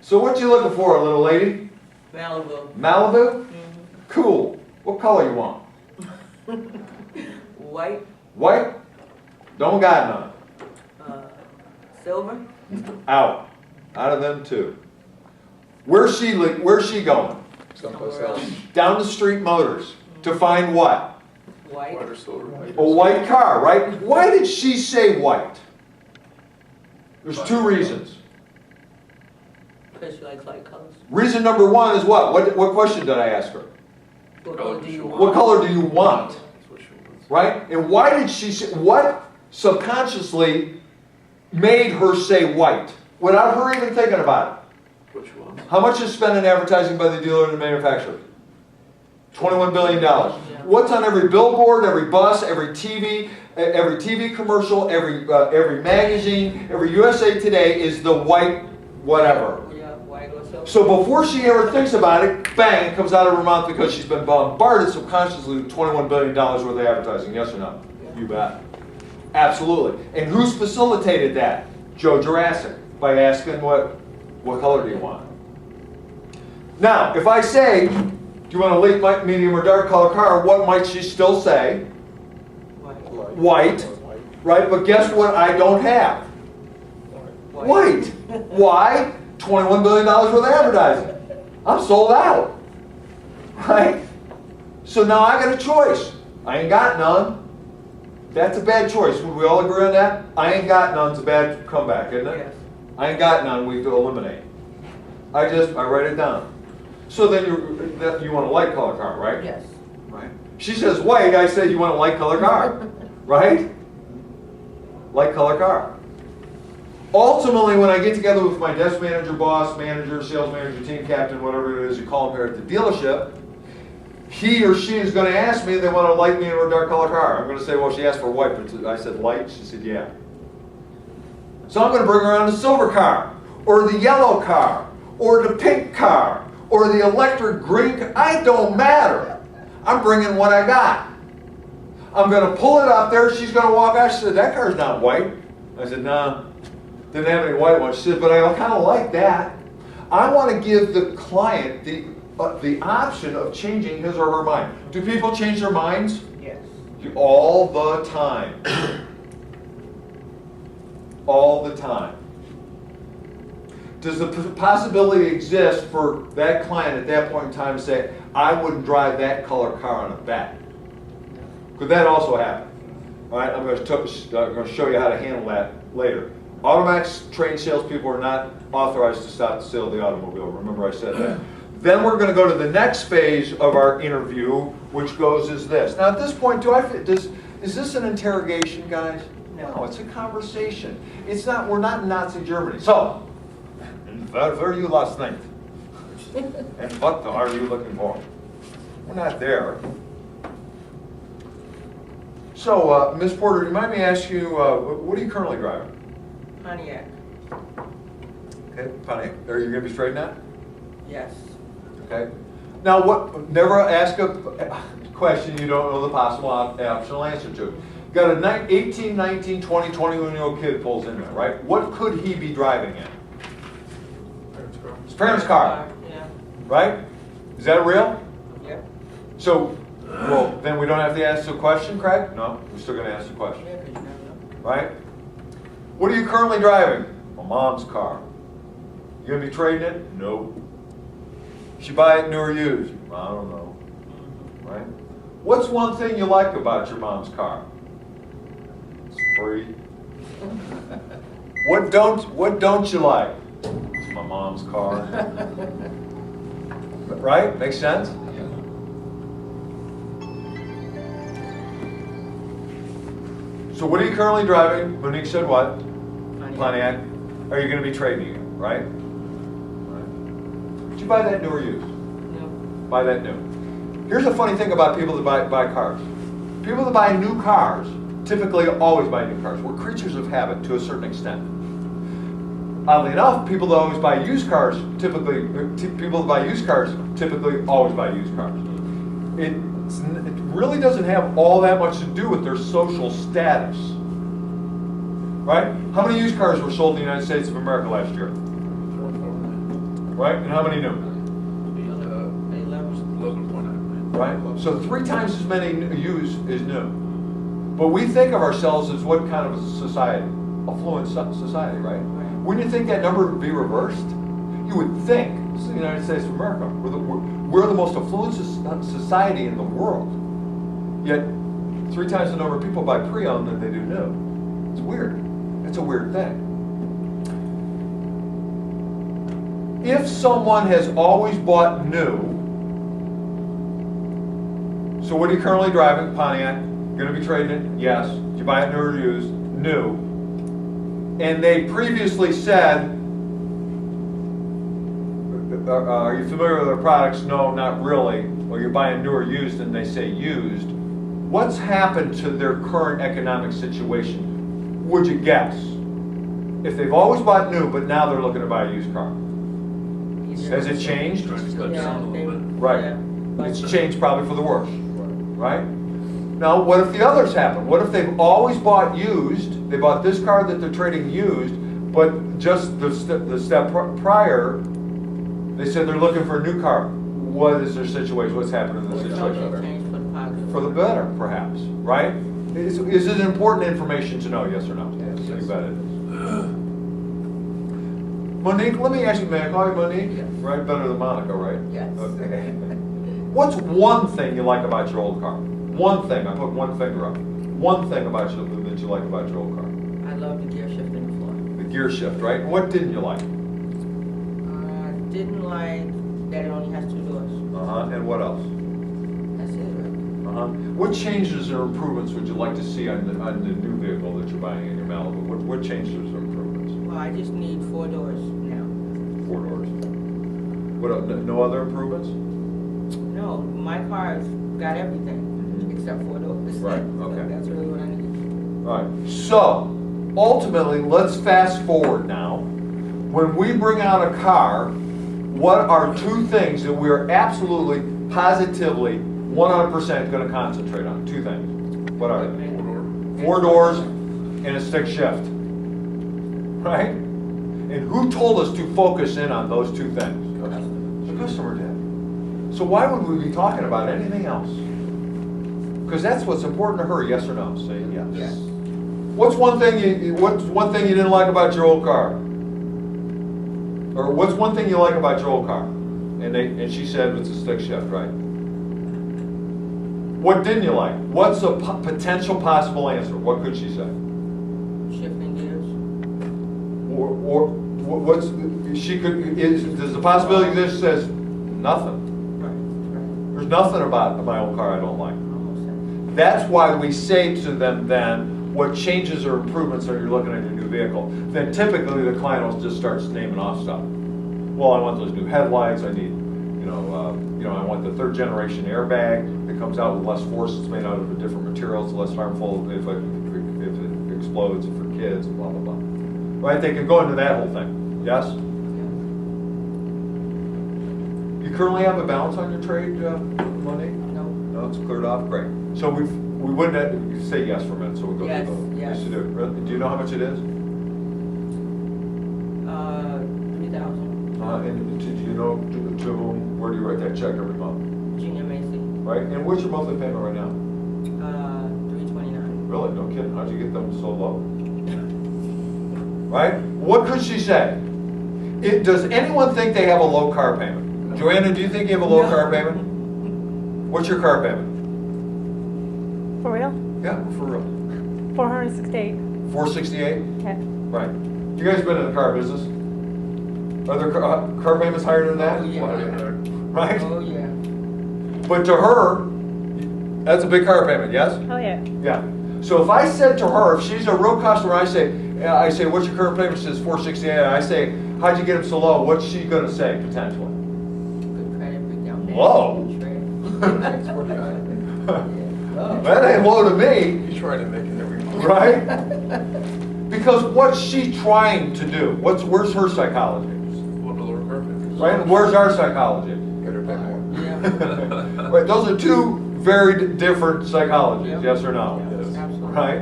So what you looking for, little lady? Malibu. Malibu? Cool. What color you want? White. White? Don't got Silver. none. Out. Out of them too. Where's she going? Someplace else. Down the street Motors. To find what? White. White or silver. A white car, right? Why did she say white? There's two reasons. Because she likes light colors. Reason number one is what? What question did I ask her? What color do you want? What color do you want? That's what she wants. Right? And why did she say, what subconsciously made her say white? Without her even thinking about it. What she wants. How much is spent in advertising by the dealer and the manufacturer? $21 billion. What's on every billboard, every bus, every TV commercial, every magazine, every USA Today is the white whatever. Yeah, white or silver. So before she ever thinks about it, bang, it comes out of her mouth because she's been bombarded subconsciously with $21 billion worth of advertising. Yes or no? You bet. Absolutely. And who's facilitated that? Joe Jurassic, by asking what color do you want? Now, if I say, do you want a late, light, medium, or dark color car, what might she still say? White. Right? But guess what I don't have? White. Why? $21 billion worth of advertising. I'm sold out. Right? So now I got a choice. I ain't got none. That's a bad choice. Would we all agree on that? I ain't got none's a bad comeback, isn't it? Yes. I ain't got none, we have to eliminate. I write it down. So then you want a light color car, right? Yes. Right. She says white, I say you want a light color car. Right? Light color car. Ultimately, when I get together with my desk manager, boss, manager, sales manager, team captain, whatever it is you call them here at the dealership, he or she is going to ask me if they want a light, medium, or dark color car. I'm going to say, well, she asked for white, but I said light. She said, yeah. So I'm going to bring her around the silver car, or the yellow car, or the pink car, or the electric green car. I don't matter. I'm bringing what I got. I'm going to pull it out there. She's going to walk out. She said, that car's not white. I said, no. Didn't have any white ones. She said, but I kind of like that. I want to give the client the option of changing his or her mind. Do people change their minds? Yes. All the time. All the time. Does the possibility exist for that client at that point in time to say, I wouldn't drive that color car on a bet? Could that also happen? All right, I'm going to show you how to handle that later. AutoMax trained salespeople are not authorized to stop the sale of the automobile. Remember I said that. Then we're going to go to the next phase of our interview, which goes as this. Now at this point, is this an interrogation, guys? No, it's a conversation. It's not. We're not in Nazi Germany. So, where were you last night? And what are you looking for? We're not there. So, Ms. Porter, do you mind me asking you, what are you currently driving? Pontiac. Okay, Pontiac. Are you going to be straight now? Yes. Okay. Now, never ask a question you don't know the possible optional answer to. Got a 18, 19, 20, 21-year-old kid pulls in there, right? What could he be driving in? Parents' car. His parents' car, Yeah. right? Is that real? Yeah. So, well, then we don't have to ask the question, Craig? No, we're still going to ask the question, Yeah, 'cause you never know. right? What are you currently driving? My mom's car. You going to be trading it? No. Should buy it new or used? I don't know, right? What's one thing you like about your mom's car? It's free. What don't you like? It's my mom's car. Right? Makes sense? So what are you currently driving? Monique said what? Pontiac. Are you going to be trading it, right? Did you buy that new or used? No. Buy that new. Here's a funny thing about people that buy cars. People that buy new cars typically always buy new cars. We're creatures of habit to a certain extent. Oddly enough, people that always buy used cars typically always buy used cars. It really doesn't have all that much to do with their social status. Right? How many used cars were sold in the United States of America last year? right? And how many new? 11. Right? So 3 times as many used is new. But we think of ourselves as what kind of a society? Affluent society, right? Wouldn't you think that number would be reversed? You would think, this is the United States of America, we're the most affluent society in the world. Yet 3 times the number of people buy pre-owned than they do new. It's weird. It's a weird thing. If someone has always bought new, so what are you currently driving? Pontiac. You're going to be trading it? Yes. Did you buy it new or used? New. And they previously said, are you familiar with our products? No, not really. Or you're buying new or used, and they say used. What's happened to their current economic situation? Would you guess? If they've always bought new, but now they're looking to buy a used car. Has it changed? Right. It's changed probably for the worse. Right? Now, what if the others happen? What if they've always bought used, they bought this car that they're trading used, but just the step prior, they said they're looking for a new car. What is their situation? What's happening in the situation? For the better, perhaps. Right? Is it important information to know, yes or no? Yes. You bet it is. Monique, let me ask you, may I call you Monique? Yes. Right? Better than Monica, right? Yes. Okay. What's one thing you like about your old car? One thing. I put one finger up. One thing about you that you like about your old car. I love the gear shift in the floor. The gear shift, right? What didn't you like? Didn't like that it only has 2 doors. And what else? That's it, right? What changes or improvements would you like to see on the new vehicle that you're buying in your Malibu? What changes or improvements? Well, I just need 4 doors now. 4 doors. What else? No other improvements? No, my car's got everything except 4 doors. Right, okay. That's really what I need. All right. So, ultimately, let's fast forward now. When we bring out a car, what are 2 things that we're absolutely, positively, 100% going to concentrate on? 2 things. What are they? 4 doors and a stick shift. Right? And who told us to focus in on those 2 things? The customer did. So why would we be talking about anything else? Because that's what's important to her, yes or no? Say yes. Yes. What's one thing you didn't like about your old car? Or what's one thing you like about your old car? And she said it's a stick shift, right? What didn't you like? What's a potential possible answer? What could she say? Shifting gears. Or what's she could does the possibility this says nothing? Right. There's nothing about my old car I don't like. That's why we say to them then, what changes or improvements are you looking at your new vehicle? Then typically the client will just start naming off stuff. Well, I want those new headlights. I need, I want the 3rd generation airbag that comes out with less force. It's made out of a different material. It's less harmful if it explodes for kids. Blah blah blah. Right? They can go into that whole thing. Yes. You currently have a balance on your trade, Monique? No. No, it's cleared off. Great. So we wouldn't say yes for a minute. So we'll go Yes, through the yes. yes. You do. Really? Do you know how much it is? 3,000. And do you know to whom? Where do you write that check every month? Junior Macy. Right. And what's your monthly payment right now? 329. Really? No kidding. How'd you get them so low? Right? What could she say? Does anyone think they have a low car payment? Joanna, do you think you have a low car payment? What's your car payment? For real? Yeah, for real. 468. 468? Okay. Right. You guys been in the car business? Are there car payments higher than that? Oh, yeah. Right? Oh, yeah. But to her, that's a big car payment, yes? Oh, yeah. Yeah. So if I said to her, if she's a real customer, I say, what's your current payment? She says 468. I say, how'd you get them so low? What's she going to say potentially? Good credit, big down payment. Whoa. That ain't low to me, You try to make it every month. right? Because what's she trying to do? Where's her psychology? Want a lower car payment? Right? And where's our psychology? Get her pay more. Yeah. Right, those are 2 very different psychologies, Yeah. yes or no? Yes, absolutely. Right?